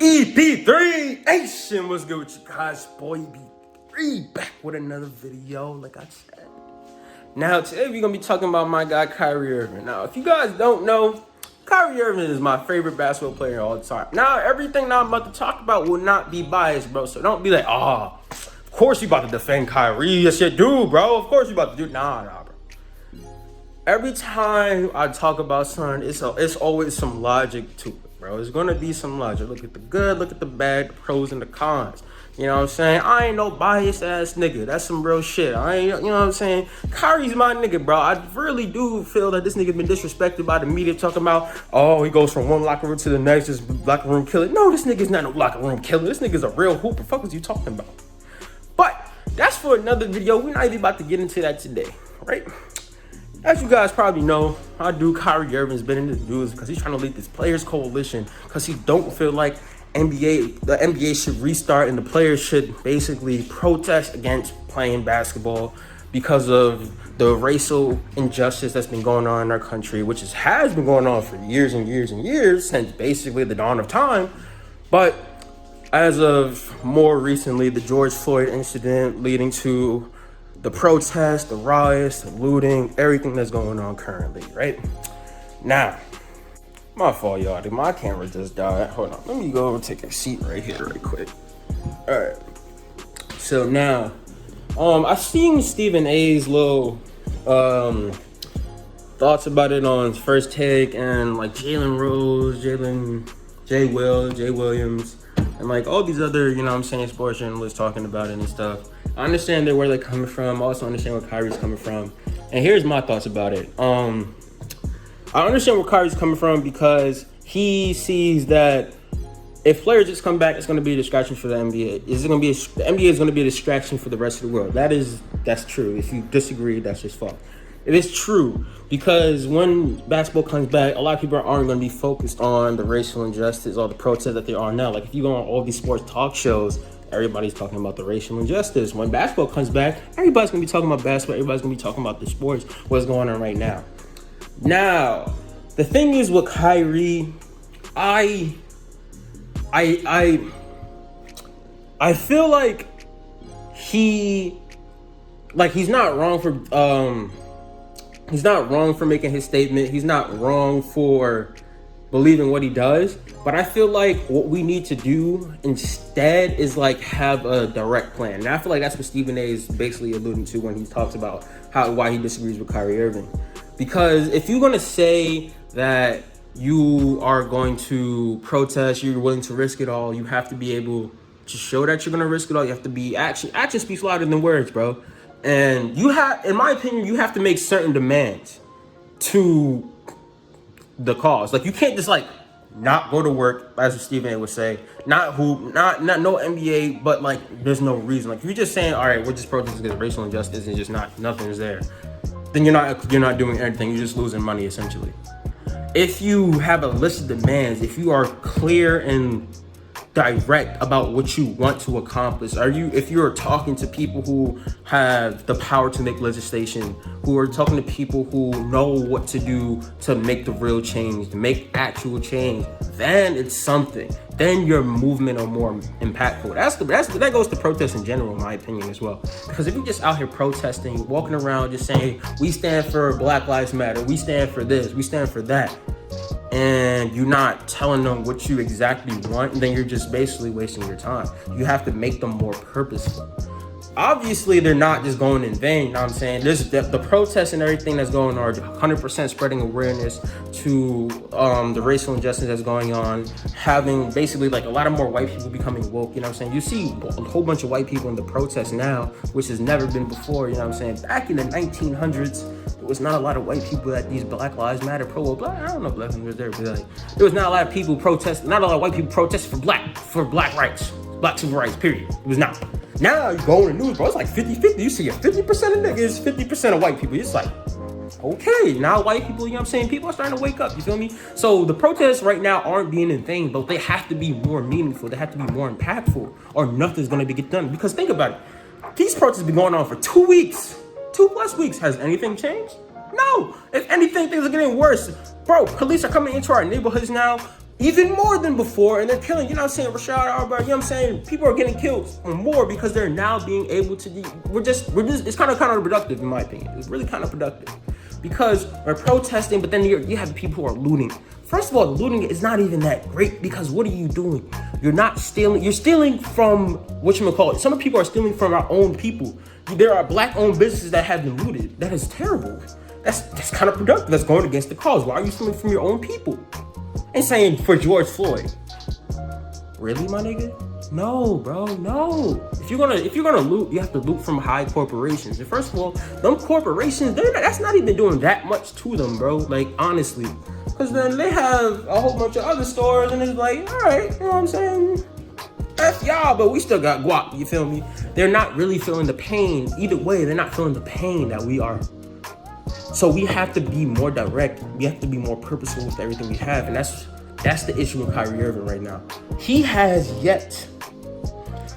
EP3 Nation, what's good with you guys? Boy, EP3 back with another video, like I said. Now, today we're going to be talking about my guy, Kyrie Irving. Now, if you guys don't know, Kyrie Irving is my favorite basketball player all the time. Now, everything that I'm about to talk about will not be biased, bro. So don't be like, of course you about to defend Kyrie. Yes, you do, bro. Of course you about to do. Nah, bro. Every time I talk about something, it's always some logic to it, bro. There's gonna be some logic. Look at the good, look at the bad, the pros and the cons. You know what I'm saying? I ain't no biased ass nigga. That's some real shit. I ain't, you know what I'm saying? Kyrie's my nigga, bro. I really do feel that this nigga been disrespected by the media, talking about, oh, he goes from one locker room to the next, just locker room killer. No, this nigga's not no locker room killer. This nigga's a real hooper. Fuck was you talking about? But that's for another video. We're not even about to get into that today, right? As you guys probably know, our dude Kyrie Irving's been in the news because he's trying to lead this players coalition because he don't feel like the NBA should restart and the players should basically protest against playing basketball because of the racial injustice that's been going on in our country, which has been going on for years and years and years, since basically the dawn of time. But as of more recently, the George Floyd incident leading to the protests, the riots, the looting, everything that's going on currently, right? Now, my fault, y'all. My camera just died. Hold on. Let me go and take a seat right here right quick. All right. So now, I've seen Stephen A's little thoughts about it on First Take, and like Jalen Rose, Jay Williams, and like all these other, you know what I'm saying, sports journalists talking about it and stuff. I understand where they're coming from. I also understand where Kyrie's coming from. And here's my thoughts about it. I understand where Kyrie's coming from because he sees that if players just come back, it's going to be a distraction for the NBA. The NBA is going to be a distraction for the rest of the world. That's true. If you disagree, that's just fuck. It is true because when basketball comes back, a lot of people aren't going to be focused on the racial injustice or the protests that they are now. Like if you go on all these sports talk shows, everybody's talking about the racial injustice. When basketball comes back, everybody's going to be talking about basketball. Everybody's going to be talking about the sports, what's going on right now. Now, the thing is with Kyrie, I feel like he's not wrong for making his statement. He's not wrong for believing what he does, but I feel like what we need to do instead is like have a direct plan. And I feel like that's what Stephen A is basically alluding to when he talks about why he disagrees with Kyrie Irving. Because if you're going to say that you are going to protest, you're willing to risk it all, you have to be able to show that you're going to risk it all. You have to be action speaks louder than words, bro. And in my opinion, you have to make certain demands to the cause. Like you can't just like not go to work, as Stephen A would say, not hoop, not no NBA, but like there's no reason. Like if you're just saying, all right, we're just protesting against racial injustice and just nothing's there, then you're not doing anything. You're just losing money essentially. If you have a list of demands, if you are clear and direct about what you want to accomplish, if you're talking to people who have the power to make legislation, who are talking to people who know what to do to make the real change, to make actual change, then it's something. Then your movement are more impactful. That goes to protest in general, in my opinion, as well. Because if you're just out here protesting, walking around just saying, we stand for Black Lives Matter, we stand for this, we stand for that, and you're not telling them what you exactly want, then you're just basically wasting your time. You have to make them more purposeful. Obviously, they're not just going in vain, you know what I'm saying? The protests and everything that's going on are 100% spreading awareness to the racial injustice that's going on, having basically like a lot of more white people becoming woke, you know what I'm saying? You see a whole bunch of white people in the protests now, which has never been before, you know what I'm saying? Back in the 1900s, there was not a lot of white people at these Black Lives Matter I don't know if Black was there, but like, there was not a lot of people protesting, not a lot of white people protesting for black rights, black civil rights, period. It was not. Now you go in the news, bro, it's like 50-50. You see 50% of niggas, 50% of white people. It's like, okay, now white people, you know what I'm saying? People are starting to wake up, you feel me? So the protests right now aren't being in vain, but they have to be more meaningful. They have to be more impactful, or nothing's going to get done. Because think about it. These protests have been going on for 2 weeks. 2+ weeks. Has anything changed? No. If anything, things are getting worse. Bro, police are coming into our neighborhoods now. even more than before, and they're killing, you know what I'm saying, Rashad Arbor, you know what I'm saying, people are getting killed more because they're now being able to we're just it's kind of counterproductive in my opinion. It's really counterproductive because we're protesting, but then you have people who are looting. First of all, looting is not even that great because what are you doing? You're not stealing. You're stealing from whatchamacallit. Some people are stealing from our own people. There are black-owned businesses that have been looted. That is terrible. That's counterproductive. That's going against the cause. Why are you stealing from your own people? And saying for George Floyd. Really, my nigga? No, bro, no. If you're gonna loot, you have to loot from high corporations. And first of all, them corporations, that's not even doing that much to them, bro. Like, honestly. Because then they have a whole bunch of other stores and it's like, all right, you know what I'm saying? F y'all, but we still got guap, you feel me? They're not really feeling the pain. Either way, they're not feeling the pain that we are. So we have to be more direct. We have to be more purposeful with everything we have. And that's the issue with Kyrie Irving right now. He has yet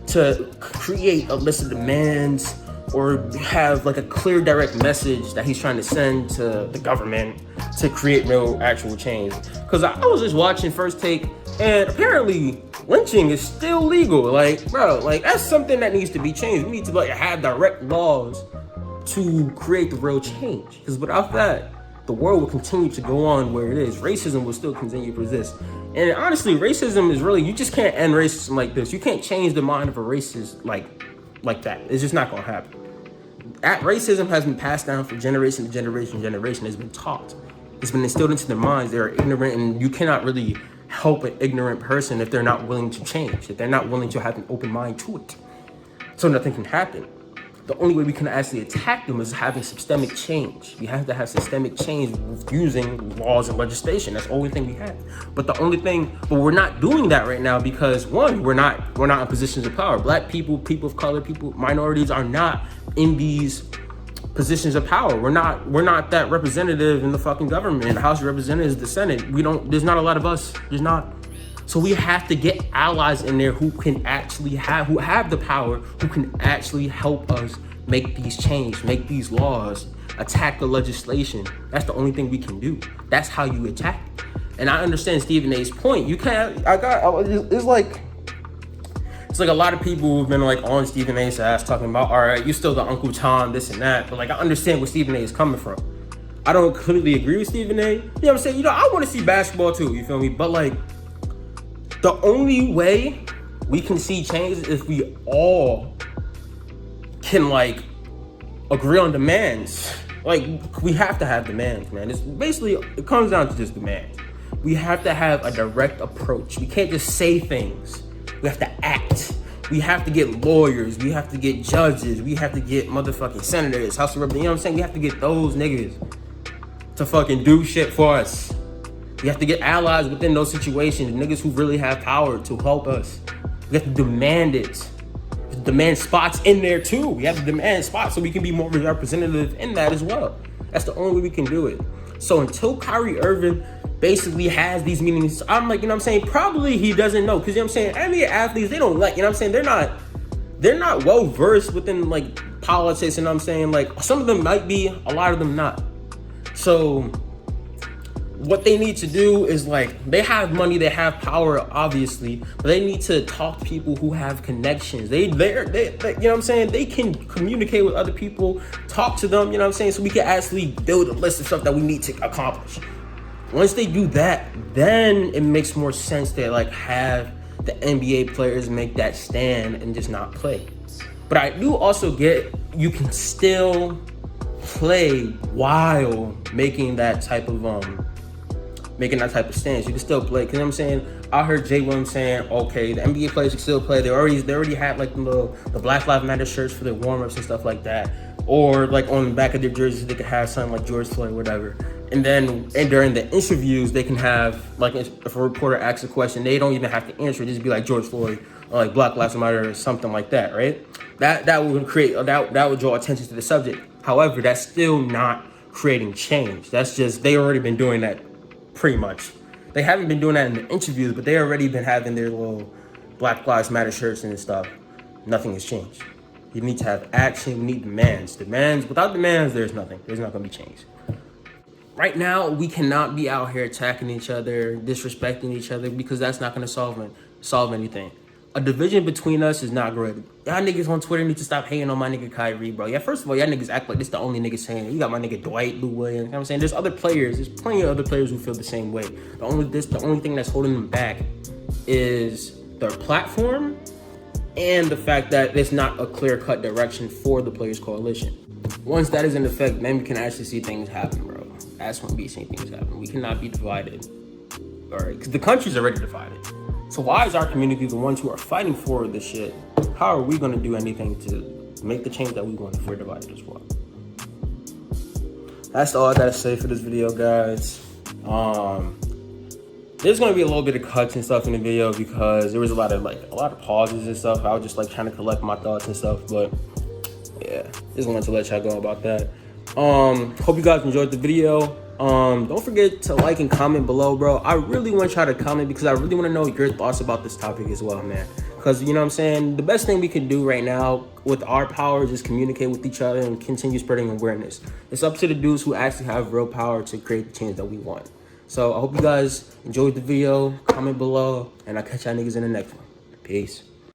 to create a list of demands or have like a clear, direct message that he's trying to send to the government to create real, actual change. Because I was just watching First Take, and apparently lynching is still legal. Like, bro, like that's something that needs to be changed. We need to like have direct laws to create the real change. Because without that, the world will continue to go on where it is. Racism will still continue to exist. And honestly, racism is really, you just can't end racism like this. You can't change the mind of a racist like that. It's just not gonna happen. Racism has been passed down from generation to generation to generation. It's been taught. It's been instilled into their minds. They're ignorant, and you cannot really help an ignorant person if they're not willing to change, if they're not willing to have an open mind to it. So nothing can happen. The only way we can actually attack them is having systemic change. We have to have systemic change using laws and legislation. That's the only thing we have. But we're not doing that right now because one, we're not in positions of power. Black people, people of color, minorities are not in these positions of power. We're not that representative in the fucking government. The House of Representatives, the Senate. There's not a lot of us. There's not. So we have to get allies in there who have the power, who can actually help us make these changes, make these laws, attack the legislation. That's the only thing we can do. That's how you attack. And I understand Stephen A's point. It's like a lot of people who've been like on Stephen A's ass talking about, all right, you still the Uncle Tom, this and that. But like, I understand where Stephen A is coming from. I don't completely agree with Stephen A. You know what I'm saying? I want to see basketball too, you feel me? But like, the only way we can see change is if we all can like agree on demands. Like, we have to have demands, man. It comes down to just demands. We have to have a direct approach. We can't just say things. We have to act. We have to get lawyers. We have to get judges. We have to get motherfucking senators, House of Representatives. You know what I'm saying? We have to get those niggas to fucking do shit for us. We have to get allies within those situations, niggas who really have power to help us. We have to demand it. Demand spots in there too. We have to demand spots so we can be more representative in that as well. That's the only way we can do it. So until Kyrie Irving basically has these meetings, I'm like, you know what I'm saying? Probably he doesn't know. Because, you know what I'm saying? NBA athletes, they don't like, you know what I'm saying? They're not well versed within like politics, you know what I'm saying? Like, some of them might be, a lot of them not. So what they need to do is like, they have money, they have power, obviously, but they need to talk to people who have connections. They you know what I'm saying? They can communicate with other people, talk to them, you know what I'm saying? So we can actually build a list of stuff that we need to accomplish. Once they do that, then it makes more sense to like have the NBA players make that stand and just not play. But I do also get, you can still play while making that type of stance. You can still play. Cause you know what I'm saying? I heard Jay Williams saying, okay, the NBA players can still play. They already have like the Black Lives Matter shirts for their warm-ups and stuff like that. Or like on the back of their jerseys, they could have something like George Floyd or whatever. And during the interviews, they can have, like, if a reporter asks a question, they don't even have to answer it. Just be like George Floyd or like Black Lives Matter or something like that, right? That would draw attention to the subject. However, that's still not creating change. That's just, they already been doing that pretty much. They haven't been doing that in the interviews, but they already been having their little Black Lives Matter shirts and stuff. Nothing has changed. You need to have action. We need demands. Without demands, there's nothing. There's not going to be change. right now we cannot be out here attacking each other, disrespecting each other, because that's not going to solve anything. A division between us is not good. Y'all niggas on Twitter need to stop hating on my nigga Kyrie, bro. Yeah, first of all, y'all niggas act like this the only nigga saying it. You got my nigga Dwight, Lou Williams. You know what I'm saying? There's other players. There's plenty of other players who feel the same way. The only thing that's holding them back is their platform and the fact that there's not a clear-cut direction for the Players Coalition. Once that is in effect, then we can actually see things happen, bro. That's when we see things happen. We cannot be divided. All right, because the country's already divided. So why is our community the ones who are fighting for this shit? How are we going to do anything to make the change that we want if we're divided as well? That's all I got to say for this video, guys. There's going to be a little bit of cuts and stuff in the video because there was a lot of pauses and stuff. I was just trying to collect my thoughts and stuff, but yeah, just wanted to let y'all go about that. Hope you guys enjoyed the video. Don't forget to like and comment below, bro. I really want y'all to comment because I really want to know your thoughts about this topic as well, man. Because, you know what I'm saying, the best thing we can do right now with our power is just communicate with each other and continue spreading awareness. It's up to the dudes who actually have real power to create the change that we want. So I hope you guys enjoyed the video. Comment below, and I'll catch y'all niggas in the next one. Peace.